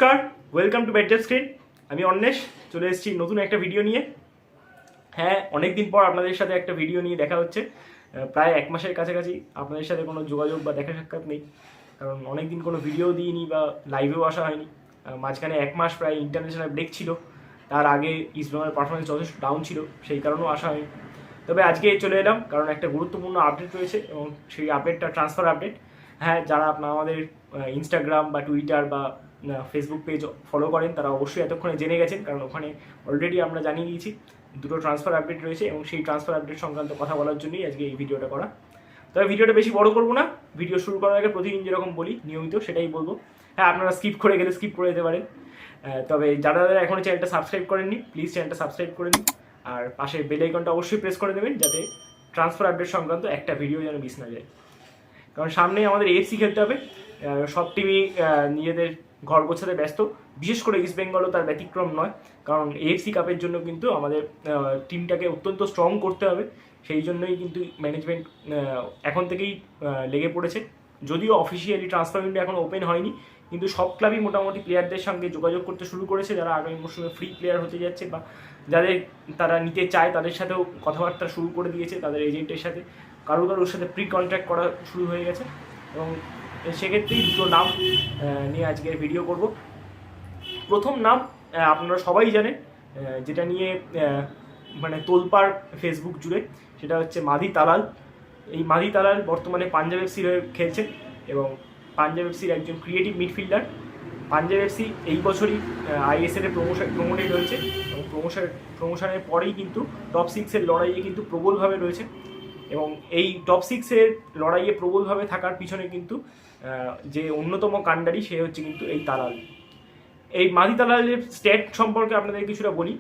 নমস্কার, welcome to বেডজেট screen. আমি অন্বেষ চলে এসেছি নতুন একটা ভিডিও নিয়ে। হ্যাঁ, অনেকদিন পর আপনাদের সাথে একটা ভিডিও নিয়ে দেখা হচ্ছে। প্রায় এক মাসের কাছাকাছি আপনাদের সাথে কোনো যোগাযোগ বা দেখা সাক্ষাৎ নেই, কারণ অনেকদিন কোনো ভিডিও দিইনি বা লাইভেও আসা হয়নি। মাঝখানে এক মাস প্রায় ইন্টারন্যাশনাল ব্রেক ছিল, তার আগে ইস্টবেঙ্গলের পারফরমেন্স যথেষ্ট ডাউন ছিল, সেই কারণেও আসা হয়নি। তবে আজকে চলে এলাম কারণ একটা গুরুত্বপূর্ণ আপডেট রয়েছে এবং সেই আপডেটটা ট্রান্সফার আপডেট। হ্যাঁ, যারা আমাদের ইনস্টাগ্রাম বা টুইটার বা ফেসবুক পেজ ফলো করেন তারা অবশ্যই এতক্ষণে জেনে গেছেন, কারণ ওখানে অলরেডি আমরা জানিয়ে দিয়েছি দুটো ট্রান্সফার আপডেট রয়েছে এবং সেই ট্রান্সফার আপডেট সংক্রান্ত কথা বলার জন্যই আজকে এই ভিডিওটা করা। তবে ভিডিওটা বেশি বড় করবো না, ভিডিও শুরু করার আগে প্রতিদিন যেরকম বলি নিয়মিত সেটাই বলবো। হ্যাঁ, আপনারা স্কিপ করে গেলে স্কিপ করে যেতে পারেন, তবে যারা যারা এখনও চ্যানেলটা সাবস্ক্রাইব করেননি প্লিজ চ্যানেলটা সাবস্ক্রাইব করে নিন, আর পাশে বেল আইকনটা অবশ্যই প্রেস করে দেবেন যাতে ট্রান্সফার আপডেট সংক্রান্ত একটা ভিডিও যেন মিস না যায়। কারণ সামনেই আমাদের এএফসি খেলতে হবে, সব টিমই নিজেদের ঘর গোছাতে ব্যস্ত, বিশেষ করে ইস্ট বেঙ্গলও তার ব্যতিক্রম নয়, কারণ এএফসি কাপের জন্য কিন্তু আমাদের টিমটাকে অত্যন্ত স্ট্রং করতে হবে। সেই জন্যই কিন্তু ম্যানেজমেন্ট এখন থেকেই লেগে পড়েছে। যদিও অফিসিয়ালি ট্রান্সফার উইন্ডো এখন ওপেন হয়নি, কিন্তু সব ক্লাবই মোটামুটি প্লেয়ারদের সঙ্গে যোগাযোগ করতে শুরু করেছে, যারা আগামী মৌসুমে ফ্রি প্লেয়ার হতে যাচ্ছে বা যাদের তারা নিতে চায় তাদের সাথেও কথাবার্তা শুরু করে দিয়েছে, তাদের এজেন্টের সাথে কারোর সাথে প্রি কন্ট্রাক্ট করা শুরু হয়ে গেছে। এবং সেক্ষেত্রেই দুটো নাম নিয়ে আজকের ভিডিও করব। প্রথম নাম আপনারা সবাই জানেন, যেটা নিয়ে মানে তোলপাড় ফেসবুক জুড়ে, সেটা হচ্ছে মাধি তালাল। এই মাধি তালাল বর্তমানে পাঞ্জাব এফসির হয়ে খেলছেন এবং পাঞ্জাব এফসির একজন ক্রিয়েটিভ মিডফিল্ডার। পাঞ্জাব এফসি এই বছরই আইএসএলে প্রমোটেড হয়েছে এবং প্রমোশনের পরেই কিন্তু টপ সিক্সের লড়াইয়ে কিন্তু প্রবলভাবে রয়েছে এবং এই টপ সিক্সের লড়াইয়ে প্রবলভাবে থাকার পিছনে কিন্তু যে অন্যতম কাণ্ডারি সে হচ্ছে কিন্তু এই তালাল। এই মাধি তালালের স্ট্যাট সম্পর্কে আপনাদের কিছুটা বলি,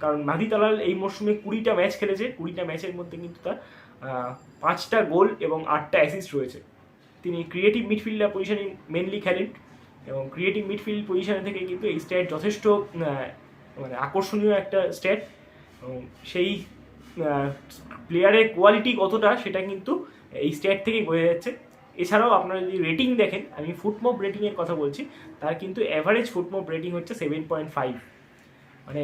কারণ মাধি তালাল এই মরশুমে 20টা ম্যাচ খেলেছে, 20টা ম্যাচের মধ্যে কিন্তু তার 5টা গোল এবং 8টা অ্যাসিস্ট রয়েছে। তিনি ক্রিয়েটিভ মিডফিল্ডার পজিশনে মেনলি খেলেন এবং ক্রিয়েটিভ মিডফিল্ড পজিশনে থেকে কিন্তু এই স্ট্যাট যথেষ্ট মানে আকর্ষণীয় একটা স্ট্যাট। এবং সেই প্লেয়ারের কোয়ালিটি কতটা সেটা কিন্তু এই স্ট্যাট থেকেই বোঝা যাচ্ছে। এছাড়াও আপনারা যদি রেটিং দেখেন, আমি ফুটমোব রেটিংয়ের কথা বলছি, তার কিন্তু অ্যাভারেজ ফুটমোব রেটিং হচ্ছে 7.5। মানে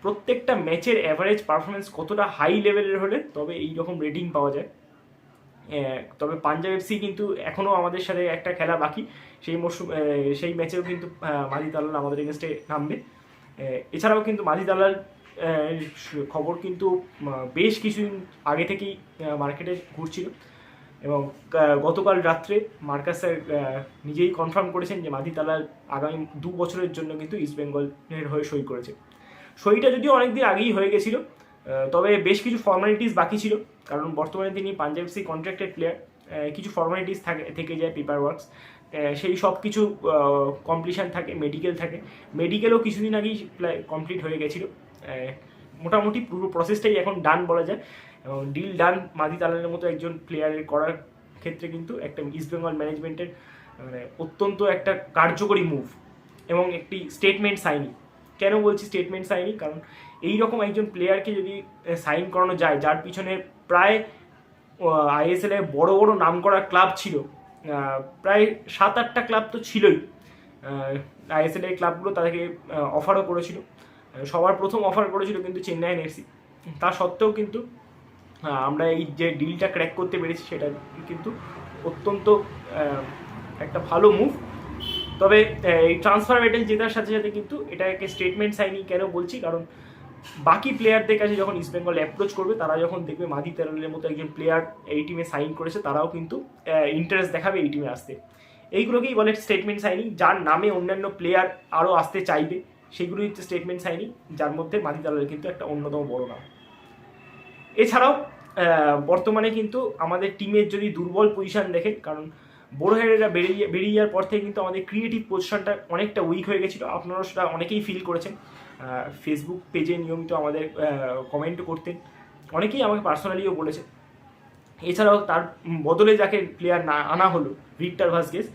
প্রত্যেকটা ম্যাচের অ্যাভারেজ পারফরমেন্স কতটা হাই লেভেলের হলে তবে এই রকম রেটিং পাওয়া যায়। তবে পাঞ্জাব এফসি কিন্তু এখনও আমাদের সাথে একটা খেলা বাকি, সেই মরশুম সেই ম্যাচেও কিন্তু মাধি তালাল আমাদের এগেনস্টে নামবে। এছাড়াও কিন্তু মাধি তালাল খবর কিন্তু বেশ কিছুদিন আগে থেকেই মার্কেটে ঘুরছিল এবং গতকাল রাত্রে মার্কাস স্যার নিজেই কনফার্ম করেছেন যে মাধি তালাল আগামী 2 বছরের জন্য কিন্তু ইস্ট বেঙ্গলের হয়ে সই করেছে। সইটা যদিও অনেকদিন আগেই হয়ে গেছিলো, তবে বেশ কিছু ফর্মালিটিস বাকি ছিল, কারণ বর্তমানে তিনি পাঞ্জাব এফসি কন্ট্রাক্টেড প্লেয়ার। কিছু ফর্মালিটিস থেকে যায়, পেপার ওয়ার্কস, সেই সব কিছু কমপ্লিশন থাকে, মেডিকেল থাকে। মেডিকেলও কিছুদিন আগেই কমপ্লিট হয়ে গেছিলো। মোটামুটি পুরো প্রসেসটাই এখন ডান বলা যায় এবং ডিল ডান মাধি তালালের মতো একজন প্লেয়ারের করার ক্ষেত্রে কিন্তু একটা ইস্ট বেঙ্গল ম্যানেজমেন্টের মানে অত্যন্ত একটা কার্যকরী মুভ এবং একটি স্টেটমেন্ট সাইনিং। কেন বলছি স্টেটমেন্ট সাইনিং? কারণ এই রকম একজন প্লেয়ারকে যদি সাইন করানো যায়, যার পিছনে প্রায় আইএসএলে বড় বড় নাম করা ক্লাব ছিল, প্রায় 7-8টা ক্লাব তো ছিলই, আইএসএল এর ক্লাবগুলো তাদেরকে অফারও করেছিল। সবার প্রথম অফার করেছিল কিন্তু চেন্নাইন এফসি। তা সত্ত্বেও কিন্তু আমরা এই যে ডিলটা ক্র্যাক করতে পেরেছি সেটা কিন্তু অত্যন্ত একটা ভালো মুভ। তবে এই ট্রান্সফার ব্যাটেল জেতার সাথে সাথে কিন্তু এটাকে স্টেটমেন্ট সাইনিং কেন বলছি, কারণ বাকি প্লেয়ারদের কাছে যখন ইস্ট বেঙ্গল অ্যাপ্রোচ করবে, তারা যখন দেখবে মাধি তালালের মতো একজন প্লেয়ার এই টিমে সাইন করেছে, তারাও কিন্তু ইন্টারেস্ট দেখাবে এই টিমে আসতে। এইগুলোকেই বলে স্টেটমেন্ট সাইনিং। যার নামে অন্যান্য প্লেয়ার আরও আসতে চাইবে সেগুলোই হচ্ছে স্টেটমেন্ট সাইনিং, যার মধ্যে মাধি তালাল কিন্তু একটা অন্যতম বড় নাম। এছাড়াও বর্তমানে কিন্তু আমাদের টিমের যদি দুর্বল পজিশন দেখেন, কারণ বড় হেডেরা বেরিয়ে যাওয়ার পর থেকে কিন্তু আমাদের ক্রিয়েটিভ পজিশনটা অনেকটা উইক হয়ে গেছিলো। আপনারা সেটা অনেকেই ফিল করেছেন, ফেসবুক পেজে নিয়মিত আমাদের কমেন্টও করতেন, অনেকেই আমাকে পার্সোনালিও বলেছে। এছাড়াও তার বদলে যাকে প্লেয়ার না আনা হলো, ভিক্টর ভাস্কেস,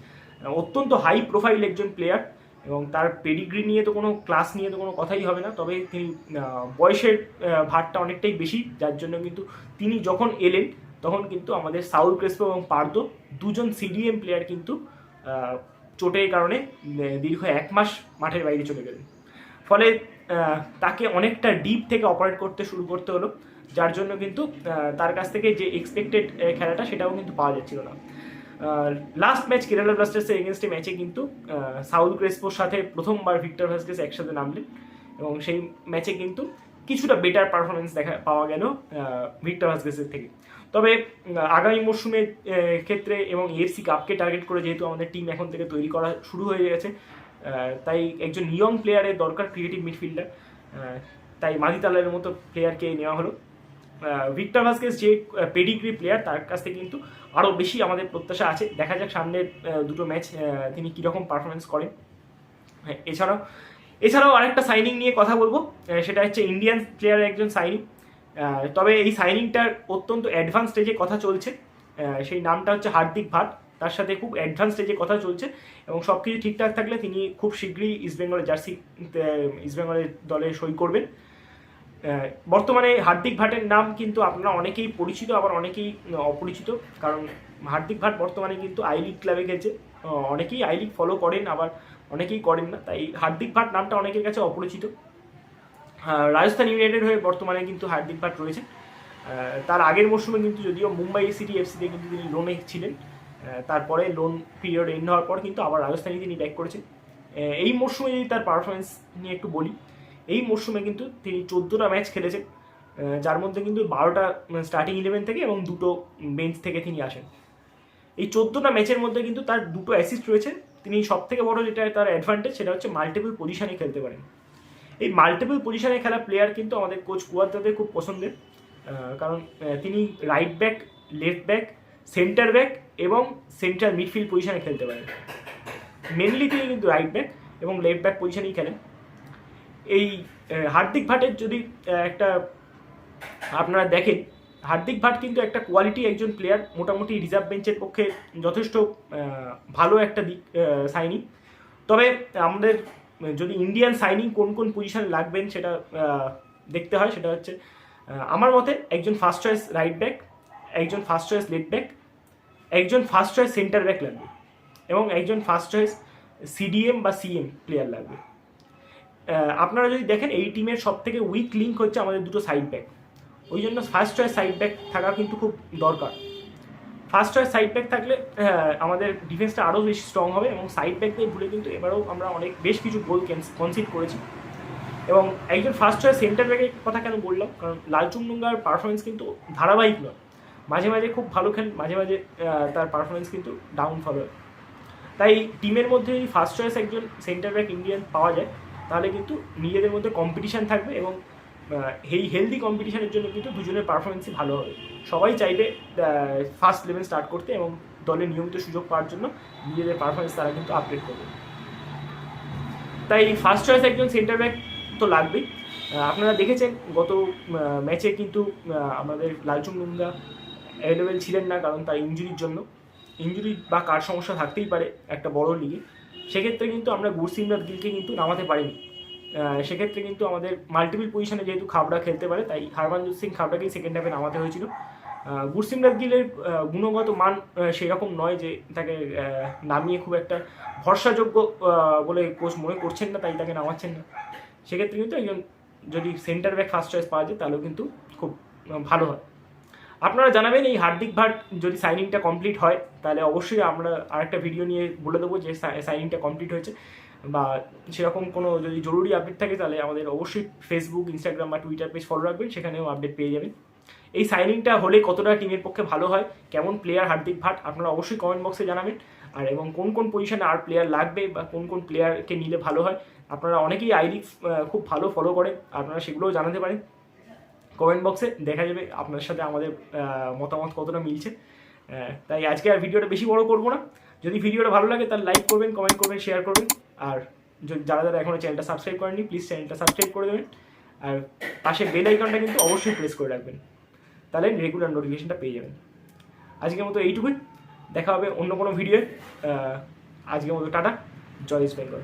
অত্যন্ত হাই প্রোফাইল একজন প্লেয়ার এবং তার পেডিগ্রি নিয়ে তো কোনো ক্লাস নিয়ে তো কোনো কথাই হবে না। তবে তিনি বয়সের ভারটা অনেকটাই বেশি, যার জন্য কিন্তু তিনি যখন এলেন তখন কিন্তু আমাদের সাউল ক্রেসপো এবং পার্দো দুজন সিডিএম প্লেয়ার কিন্তু চোটের কারণে দীর্ঘ 1 মাস মাঠের বাইরে চলে গেলেন। ফলে তাকে অনেকটা ডিপ থেকে অপারেট করতে শুরু করতে হলো, যার জন্য কিন্তু তার কাছ থেকে যে এক্সপেক্টেড খেলাটা সেটাও কিন্তু পাওয়া যাচ্ছিল না। লাস্ট ম্যাচ কেরালা ব্লাস্টার্সের এগেনস্টে ম্যাচে কিন্তু সাউল ক্রেসপোর সাথে প্রথমবার ভিক্টর ভাস্কেস একসাথে নামলেন এবং সেই ম্যাচে কিন্তু কিছুটা বেটার পারফরমেন্স পাওয়া গেল ভিক্টর ভাস্কেসের থেকে। তবে আগামী মরশুমের ক্ষেত্রে এবং এএফসি কাপকে টার্গেট করে যেহেতু আমাদের টিম এখন থেকে তৈরি করা শুরু হয়ে গেছে, তাই একজন ইয়ং প্লেয়ারের দরকার, ক্রিয়েটিভ মিডফিল্ডার, তাই মাদিতালের মতো প্লেয়ারকে নেওয়া হলো। ভিক্টর ভাস্কেস যে পেডিগ্রি প্লেয়ার, তার কাছ থেকে কিন্তু আরও বেশি আমাদের প্রত্যাশা আছে। দেখা যাক সামনের দুটো ম্যাচ তিনি কীরকম পারফরমেন্স করেন। এছাড়াও আরেকটা সাইনিং নিয়ে কথা বলবো, সেটা হচ্ছে ইন্ডিয়ান প্লেয়ারের একজন সাইনিং। তবে এই সাইনিংটার অত্যন্ত অ্যাডভান্স স্টেজে কথা চলছে। সেই নামটা হচ্ছে হার্দিক ভাট। তার সাথে খুব অ্যাডভান্স স্টেজে কথা চলছে এবং সব কিছু ঠিকঠাক থাকলে তিনি খুব শীঘ্রই ইস্টবেঙ্গলের ইস্টবেঙ্গলের দলে সই করবেন। বর্তমানে হার্দিক ভাটের নাম কিন্তু আপনারা অনেকেই পরিচিত, আবার অনেকেই অপরিচিত, কারণ হার্দিক ভাট বর্তমানে কিন্তু আই লিগ ক্লাবে গেছে। অনেকেই আই লিগ ফলো করেন, আবার অনেকেই করেন না, তাই হার্দিক ভাট নামটা অনেকের কাছে অপরিচিত। রাজস্থান ইউনাইটেড হয়ে বর্তমানে কিন্তু হার্দিক ভাট রয়েছে। তার আগের মরশুমে কিন্তু যদিও মুম্বাই সিটি এফসিতে কিন্তু তিনি লোনে ছিলেন, তারপরে লোন পিরিয়ড এন্ড হওয়ার পর কিন্তু আবার রাজস্থানে তিনি ব্যাক করেছেন। এই মরশুমে যদি তার পারফরমেন্স নিয়ে একটু বলি, এই মরশুমে কিন্তু তিনি 14টা ম্যাচ খেলেছেন, যার মধ্যে কিন্তু 12টা স্টার্টিং 11 থেকে এবং 2টো বেঞ্চ থেকে তিনি আসেন। এই 14টা ম্যাচের মধ্যে কিন্তু তার 2টো অ্যাসিস্ট রয়েছে। তিনি সব থেকে বড় যেটা তার অ্যাডভান্টেজ, সেটা হচ্ছে মাল্টিপল পজিশনে খেলতে পারেন। এই মাল্টিপল পজিশনে খেলা প্লেয়ার কিন্তু আমাদের কোচ কুয়াদ্রাদের খুব পছন্দের, কারণ তিনি right back, left back, centre back এবং সেন্ট্রাল মিডফিল্ড পজিশনে খেলতে পারেন। মেনলি তিনি কিন্তু রাইট ব্যাক এবং লেফট ব্যাক পজিশনেই খেলেন। এই হার্দিক ভাটের যদি একটা আপনারা দেখেন, হার্দিক ভাট কিন্তু একটা কোয়ালিটি একজন প্লেয়ার, মোটামুটি রিজার্ভ বেঞ্চের পক্ষে যথেষ্ট ভালো একটা দিক সাইনিং। তবে আমাদের যদি ইন্ডিয়ান সাইনিং কোন কোন পজিশনে লাগবেন সেটা দেখতে হয়, সেটা হচ্ছে আমার মতে একজন ফার্স্ট চয়েস রাইট ব্যাক, একজন ফার্স্ট চয়েস লেফট ব্যাক, একজন ফার্স্ট চয়েস সেন্টার ব্যাক লাগবে এবং একজন ফার্স্ট চয়েস সিডিএম বা সিএম প্লেয়ার লাগবে। আপনারা যদি দেখেন এই টিমের সব থেকে উইক লিঙ্ক হচ্ছে আমাদের দুটো সাইড ব্যাক, ওই জন্য ফার্স্ট চয়েস সাইড ব্যাক থাকা কিন্তু খুব দরকার। ফার্স্ট চয়েস সাইড ব্যাক থাকলে আমাদের ডিফেন্সটা আরও বেশি স্ট্রং হবে এবং সাইড ব্যাকদের ভুলে কিন্তু এবারেও আমরা বেশ কিছু গোল কনসিড করেছি। এবং একজন ফার্স্ট চয়েস সেন্টার ব্যাকের কথা কেন বললাম, কারণ লালচুংডুঙ্গার পারফরমেন্স কিন্তু ধারাবাহিক নয়, মাঝে মাঝে খুব ভালো খেলেন, মাঝে মাঝে তার পারফরমেন্স কিন্তু ডাউনফল হয়। তাই টিমের মধ্যে যদি ফার্স্ট চয়েস একজন সেন্টার ব্যাক ইন্ডিয়ান পাওয়া যায়, তাহলে কিন্তু নিজেদের মধ্যে কম্পিটিশান থাকবে এবং এই হেলদি কম্পিটিশানের জন্য কিন্তু দুজনের পারফরমেন্সই ভালো হবে। সবাই চাইবে ফার্স্ট 11 স্টার্ট করতে এবং দলে নিয়মিত সুযোগ পাওয়ার জন্য নিজেদের পারফরমেন্স তারা কিন্তু আপডেট করবে। তাই ফার্স্ট চয়েস একজন সেন্টার ব্যাক তো লাগবেই। আপনারা দেখেছেন গত ম্যাচে কিন্তু আমাদের লালচুংডুঙ্গা অ্যাভেলেবেল ছিলেন না, কারণ তার ইঞ্জুরির জন্য। ইঞ্জুরি বা কার সমস্যা থাকতেই পারে একটা বড় লিগে, সেক্ষেত্রে কিন্তু আমরা গুরসিমরাত গিলকে কিন্তু নামাতে পারিনি। সেক্ষেত্রে কিন্তু আমাদের মাল্টিপল পজিশনে যেহেতু খাবড়া খেলতে পারে, তাই হরমনজীত সিং খাবড়াকেই সেকেন্ড হাফে নামাতে হয়েছিল। গুরসিমরাত গিলের গুণগত মান সেরকম নয় যে তাকে নামিয়ে খুব একটা ভরসাযোগ্য বলে কোচ মনে করছেন না, তাই তাকে নামাচ্ছেন না। সেক্ষেত্রে কিন্তু একজন যদি সেন্টার ব্যাক ফার্স্ট চয়েস পাওয়া যায় তাহলেও কিন্তু খুব ভালো হয়। আপনারা জানাবেন এই হার্দিক ভাট যদি সাইনিংটা কমপ্লিট হয়, তাহলে অবশ্যই আমরা আরেকটা ভিডিও নিয়ে বলে দেবো যে সাইনিংটা কমপ্লিট হয়েছে, বা সেরকম কোনো যদি জরুরি আপডেট থাকে তাহলে আমাদের অবশ্যই ফেসবুক, ইনস্টাগ্রাম বা টুইটার পেজ ফলো রাখবেন, সেখানেও আপডেট পেয়ে যাবেন। এই সাইনিংটা হলে কতটা টিমের পক্ষে ভালো হয়, কেমন প্লেয়ার হার্দিক ভাট, আপনারা অবশ্যই কমেন্ট বক্সে জানাবেন। আর এবং কোন কোন পজিশনে আর প্লেয়ার লাগবে বা কোন কোন প্লেয়ারকে নিলে ভালো হয়, আপনারা অনেকেই আই লিগ খুব ভালো ফলো করেন, আপনারা সেগুলোও জানাতে পারেন কমেন্ট বক্সে। দেখা যাবে আপনার সাথে আমাদের মতামত কতটা মিলছে। তাই আজকে আর ভিডিওটা বেশি বড় করবো না। যদি ভিডিওটা ভালো লাগে তাহলে লাইক করবেন, কমেন্ট করবেন, শেয়ার করবেন। আর যারা যারা এখনও চ্যানেলটা সাবস্ক্রাইব করেননি, প্লিজ চ্যানেলটা সাবস্ক্রাইব করে দেবেন। আর পাশে বেল আইকনটা কিন্তু অবশ্যই প্রেস করে রাখবেন, তাহলে রেগুলার নোটিফিকেশনটা পেয়ে যাবেন। আজকের মতো এইটুকুই, দেখা হবে অন্য কোনো ভিডিওয়ে। আজকের মতো টাটা, জয় ইস্ট বেঙ্গল।